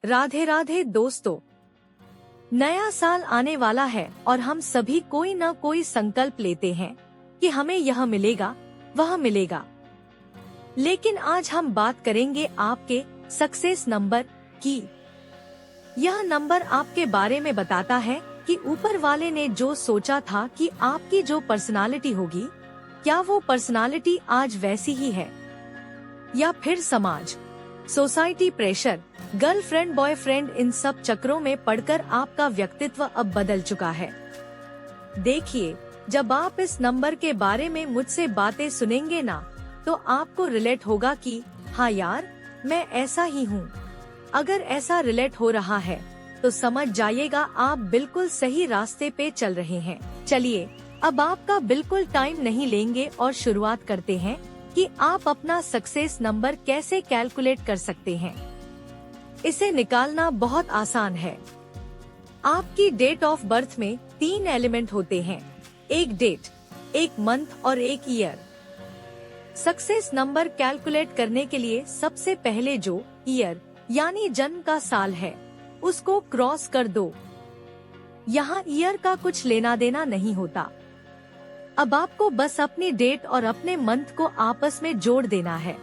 राधे राधे दोस्तों, नया साल आने वाला है और हम सभी कोई न कोई संकल्प लेते हैं कि हमें यह मिलेगा वह मिलेगा। लेकिन आज हम बात करेंगे आपके सक्सेस नंबर की। यह नंबर आपके बारे में बताता है कि ऊपर वाले ने जो सोचा था कि आपकी जो पर्सनालिटी होगी, क्या वो पर्सनालिटी आज वैसी ही है या फिर समाज, सोसाइटी, प्रेशर, गर्लफ्रेंड, बॉयफ्रेंड, इन सब चक्रों में पड़कर आपका व्यक्तित्व अब बदल चुका है। देखिए, जब आप इस नंबर के बारे में मुझसे बातें सुनेंगे ना, तो आपको रिलेट होगा कि हाँ यार, मैं ऐसा ही हूँ। अगर ऐसा रिलेट हो रहा है तो समझ जाइएगा आप बिल्कुल सही रास्ते पे चल रहे हैं। चलिए, अब आपका बिल्कुल टाइम नहीं लेंगे और शुरुआत करते हैं कि आप अपना सक्सेस नंबर कैसे कैलकुलेट कर सकते हैं। इसे निकालना बहुत आसान है। आपकी डेट ऑफ बर्थ में 3 एलिमेंट होते हैं, एक डेट, एक मंथ और एक ईयर। सक्सेस नंबर कैलकुलेट करने के लिए सबसे पहले जो ईयर यानी जन्म का साल है, उसको क्रॉस कर दो। यहाँ ईयर का कुछ लेना देना नहीं होता। अब आपको बस अपनी डेट और अपने मंथ को आपस में जोड़ देना है।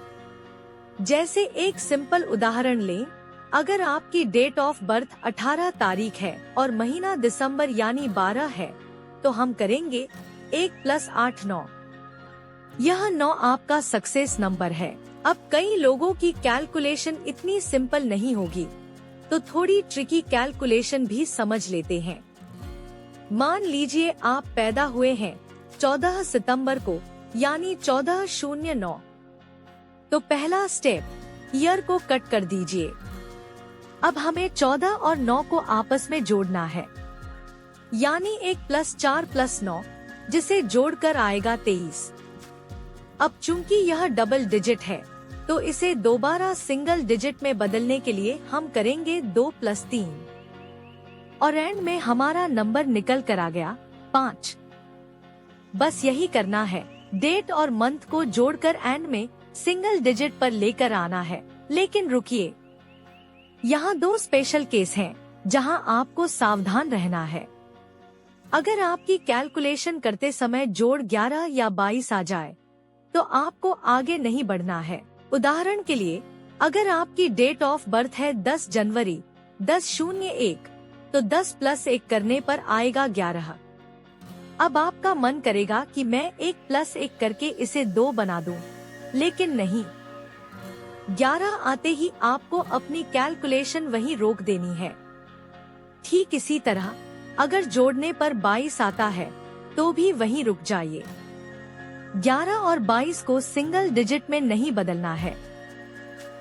जैसे एक सिंपल उदाहरण लें, अगर आपकी डेट ऑफ बर्थ 18 तारीख है और महीना दिसंबर यानी 12 है, तो हम करेंगे 1 + 8 9। यह 9 आपका सक्सेस नंबर है। अब कई लोगों की कैलकुलेशन इतनी सिंपल नहीं होगी, तो थोड़ी ट्रिकी कैलकुलेशन भी समझ लेते हैं। मान लीजिए आप पैदा हुए हैं 14 सितंबर को, यानी 1409। तो पहला स्टेप, ईयर को कट कर दीजिए। अब हमें 14 और 9 को आपस में जोड़ना है, यानी 1 + 4 + 9, जिसे जोड़कर आएगा 23। अब चूंकि यह डबल डिजिट है, तो इसे दोबारा सिंगल डिजिट में बदलने के लिए हम करेंगे 2 + 3 और एंड में हमारा नंबर निकल कर आ गया 5। बस यही करना है, डेट और मंथ को जोड़कर एंड में सिंगल डिजिट पर लेकर आना है। लेकिन रुकिए, यहाँ 2 स्पेशल केस हैं जहाँ आपको सावधान रहना है। अगर आपकी कैलकुलेशन करते समय जोड़ 11 या 22 आ जाए, तो आपको आगे नहीं बढ़ना है। उदाहरण के लिए, अगर आपकी डेट ऑफ बर्थ है 10 जनवरी 1001, तो 10 + 1 करने पर आएगा 11। अब आपका मन करेगा कि मैं 1 + 1 करके इसे 2 बना दूं, लेकिन नहीं। 11 आते ही आपको अपनी कैलकुलेशन वहीं रोक देनी है। ठीक इसी तरह अगर जोड़ने पर 22 आता है, तो भी वहीं रुक जाइए। 11 और 22 को सिंगल डिजिट में नहीं बदलना है।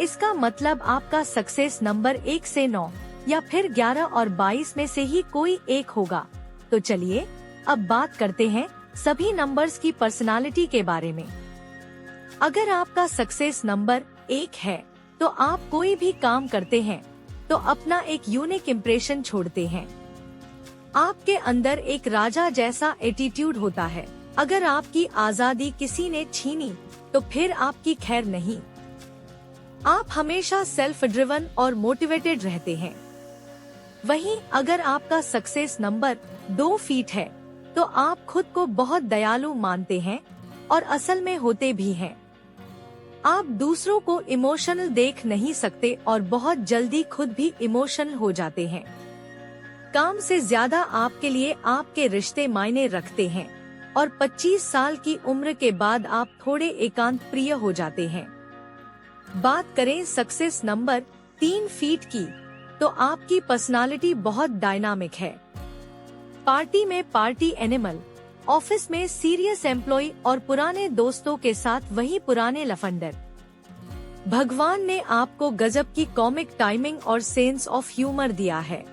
इसका मतलब आपका सक्सेस नंबर 1 से 9 या फिर 11 और 22 में से ही कोई एक होगा। तो चलिए, अब बात करते हैं सभी नंबर्स की पर्सनालिटी के बारे में। अगर आपका सक्सेस नंबर 1 है, तो आप कोई भी काम करते हैं तो अपना एक यूनिक इम्प्रेशन छोड़ते हैं। आपके अंदर एक राजा जैसा एटीट्यूड होता है। अगर आपकी आजादी किसी ने छीनी, तो फिर आपकी खैर नहीं। आप हमेशा सेल्फ ड्रिवन और मोटिवेटेड रहते हैं। वहीं अगर आपका सक्सेस नंबर 2 फीट है, तो आप खुद को बहुत दयालु मानते हैं और असल में होते भी हैं। आप दूसरों को इमोशनल देख नहीं सकते और बहुत जल्दी खुद भी इमोशनल हो जाते हैं। काम से ज्यादा आपके लिए आपके रिश्ते मायने रखते हैं और 25 साल की उम्र के बाद आप थोड़े एकांत प्रिय हो जाते हैं। बात करें सक्सेस नंबर 3 फीट की, तो आपकी पर्सनालिटी बहुत डायनामिक है। पार्टी में पार्टी एनिमल, ऑफिस में सीरियस एम्प्लॉय और पुराने दोस्तों के साथ वही पुराने लफंडर। भगवान ने आपको गजब की कॉमिक टाइमिंग और सेंस ऑफ ह्यूमर दिया है।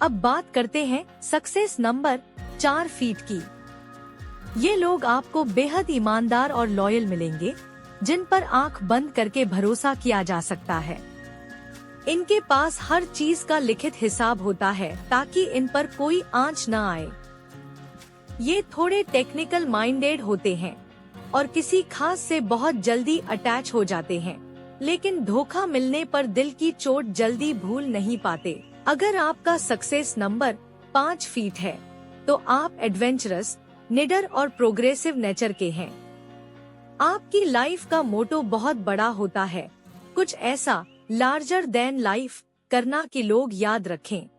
अब बात करते हैं सक्सेस नंबर 4 फीट की। ये लोग आपको बेहद ईमानदार और लॉयल मिलेंगे, जिन पर आंख बंद करके भरोसा किया जा सकता है। इनके पास हर चीज का लिखित हिसाब होता है ताकि इन पर कोई आंच न आए। ये थोड़े टेक्निकल माइंडेड होते हैं और किसी खास से बहुत जल्दी अटैच हो जाते हैं। लेकिन धोखा मिलने पर दिल की चोट जल्दी भूल नहीं पाते। अगर आपका सक्सेस नंबर 5 फीट है तो आप एडवेंचरस, निडर और प्रोग्रेसिव नेचर के हैं। आपकी लाइफ का मोटो बहुत बड़ा होता है, कुछ ऐसा लार्जर देन लाइफ करना कि लोग याद रखें।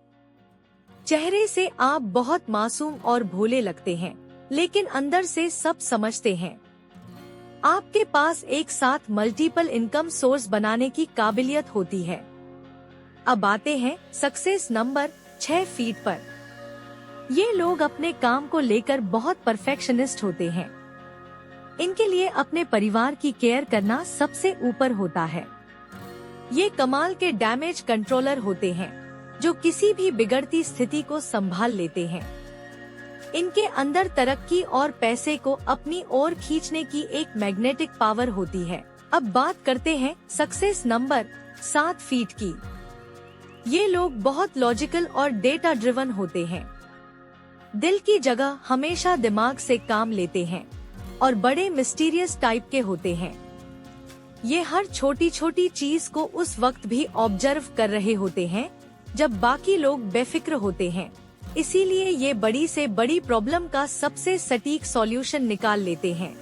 चेहरे से आप बहुत मासूम और भोले लगते हैं, लेकिन अंदर से सब समझते हैं। आपके पास एक साथ मल्टीपल इनकम सोर्स बनाने की काबिलियत होती है। अब आते हैं सक्सेस नंबर 6 फीट पर। ये लोग अपने काम को लेकर बहुत परफेक्शनिस्ट होते हैं। इनके लिए अपने परिवार की केयर करना सबसे ऊपर होता है। ये कमाल के डैमेज कंट्रोलर होते हैं, जो किसी भी बिगड़ती स्थिति को संभाल लेते हैं। इनके अंदर तरक्की और पैसे को अपनी ओर खींचने की एक मैग्नेटिक पावर होती है। अब बात करते हैं सक्सेस नंबर 7 फीट की। ये लोग बहुत लॉजिकल और डेटा ड्रिवन होते हैं। दिल की जगह हमेशा दिमाग से काम लेते हैं और बड़े मिस्टीरियस टाइप के होते हैं। ये हर छोटी छोटी चीज को उस वक्त भी ऑब्जर्व कर रहे होते हैं जब बाकी लोग बेफिक्र होते हैं। इसीलिए ये बड़ी से बड़ी प्रॉब्लम का सबसे सटीक सॉल्यूशन निकाल लेते हैं।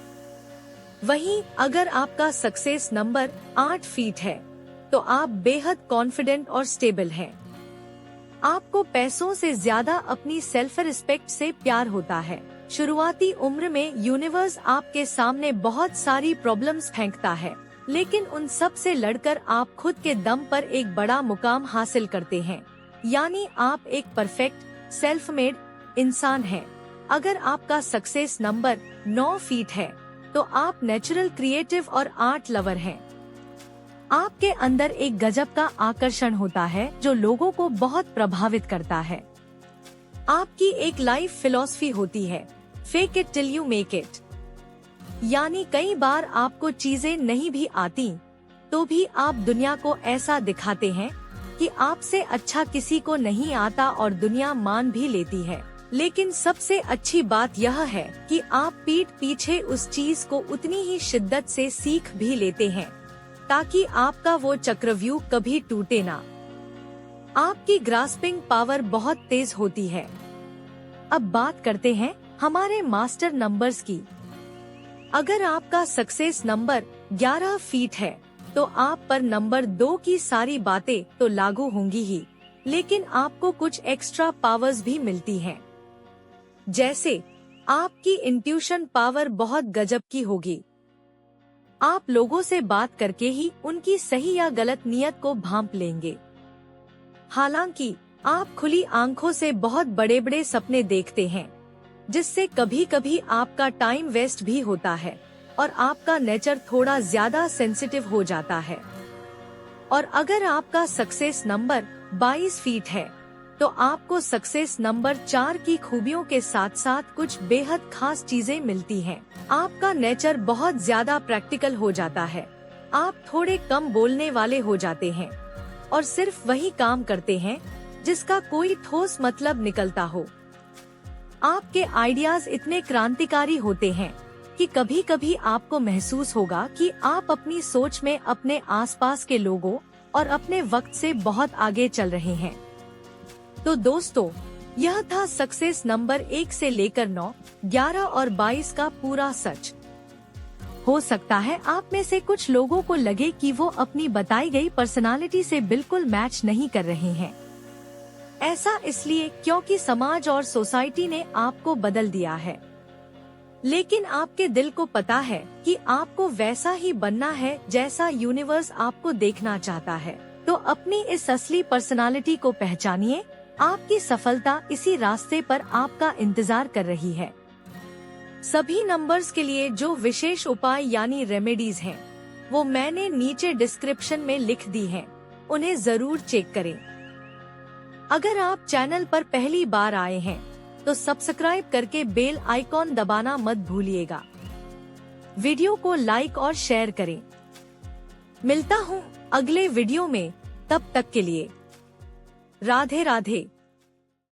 वहीं अगर आपका सक्सेस नंबर 8 फीट है तो आप बेहद कॉन्फिडेंट और स्टेबल हैं। आपको पैसों से ज्यादा अपनी सेल्फ रिस्पेक्ट से प्यार होता है। शुरुआती उम्र में यूनिवर्स आपके सामने बहुत सारी प्रॉब्लम्स फेंकता है, लेकिन उन सब से लड़कर आप खुद के दम पर एक बड़ा मुकाम हासिल करते हैं। यानी आप एक परफेक्ट सेल्फ मेड इंसान हैं। अगर आपका सक्सेस नंबर 9 फीट है तो आप नेचुरल, क्रिएटिव और आर्ट लवर हैं। आपके अंदर एक गजब का आकर्षण होता है जो लोगों को बहुत प्रभावित करता है। आपकी एक लाइफ फिलॉसफी होती है, fake it till you make it. यानी कई बार आपको चीजें नहीं भी आती तो भी आप दुनिया को ऐसा दिखाते हैं कि आपसे अच्छा किसी को नहीं आता और दुनिया मान भी लेती है। लेकिन सबसे अच्छी बात यह है कि आप पीठ पीछे उस चीज को उतनी ही शिद्दत से सीख भी लेते हैं ताकि आपका वो चक्रव्यूह कभी टूटे ना। आपकी ग्रास्पिंग पावर बहुत तेज होती है। अब बात करते हैं हमारे मास्टर नंबर्स की। अगर आपका सक्सेस नंबर 11 फीट है तो आप पर नंबर 2 की सारी बातें तो लागू होंगी ही, लेकिन आपको कुछ एक्स्ट्रा पावर्स भी मिलती हैं। जैसे आपकी इंट्यूशन पावर बहुत गजब की होगी। आप लोगों से बात करके ही उनकी सही या गलत नीयत को भांप लेंगे। हालांकि आप खुली आंखों से बहुत बड़े बड़े सपने देखते हैं, जिससे कभी कभी आपका टाइम वेस्ट भी होता है और आपका नेचर थोड़ा ज्यादा सेंसिटिव हो जाता है। और अगर आपका सक्सेस नंबर 22 फीट है तो आपको सक्सेस नंबर 4 की खूबियों के साथ साथ कुछ बेहद खास चीजें मिलती हैं। आपका नेचर बहुत ज्यादा प्रैक्टिकल हो जाता है। आप थोड़े कम बोलने वाले हो जाते हैं और सिर्फ वही काम करते हैं जिसका कोई ठोस मतलब निकलता हो। आपके आइडियाज इतने क्रांतिकारी होते हैं कि कभी कभी आपको महसूस होगा कि आप अपनी सोच में अपने आसपास के लोगों और अपने वक्त से बहुत आगे चल रहे हैं। तो दोस्तों, यह था सक्सेस नंबर 1 से लेकर 9, 11 और 22 का पूरा सच। हो सकता है आप में से कुछ लोगों को लगे कि वो अपनी बताई गई पर्सनालिटी से बिल्कुल मैच नहीं कर रहे हैं। ऐसा इसलिए क्योंकि समाज और सोसाइटी ने आपको बदल दिया है। लेकिन आपके दिल को पता है कि आपको वैसा ही बनना है जैसा यूनिवर्स आपको देखना चाहता है। तो अपनी इस असली पर्सनालिटी को पहचानिए। आपकी सफलता इसी रास्ते पर आपका इंतजार कर रही है। सभी नंबर्स के लिए जो विशेष उपाय यानी रेमेडीज हैं, वो मैंने नीचे डिस्क्रिप्शन में लिख दी हैं। उन्हें जरूर चेक करें। अगर आप चैनल पर पहली बार आए हैं तो सब्सक्राइब करके बेल आइकॉन दबाना मत भूलिएगा। वीडियो को लाइक और शेयर करें। मिलता हूँ अगले वीडियो में, तब तक के लिए राधे राधे।